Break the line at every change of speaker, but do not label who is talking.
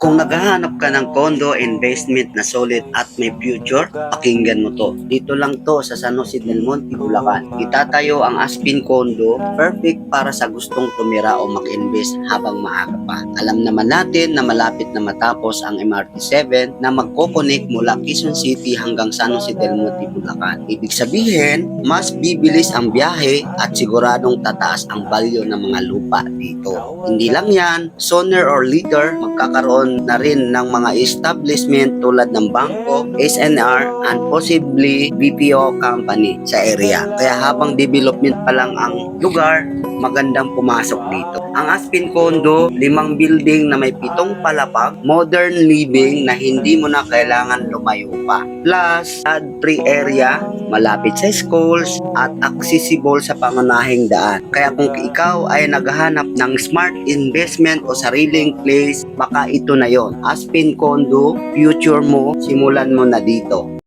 Kung naghahanap ka ng condo investment na solid at may future, pakinggan mo to. Dito lang to sa San Jose del Monte, Bulacan. Itatayo ang Aspin Condo, perfect para sa gustong tumira o mag-invest habang maaga pa. Alam naman natin na malapit na matapos ang MRT 7 na magkoconnect mula Quezon City hanggang San Jose del Monte, Bulacan. Ibig sabihin, mas bibilis ang biyahe at siguradong tataas ang value ng mga lupa dito. Hindi lang yan, sooner or later, magkakaroon na rin ng mga establishment tulad ng bangko, SNR, and possibly BPO company sa area. Kaya habang development pa lang ang lugar, magandang pumasok dito. Ang Aspin Condo, 5 building na may 7 palapag, modern living na hindi mo na kailangan lumayo pa. Plus, ad-free area, malapit sa schools, at accessible sa pangunahing daan. Kaya kung ikaw ay naghahanap ng smart investment o sariling place, baka ito na yon. Aspin Condo, future mo, simulan mo na dito.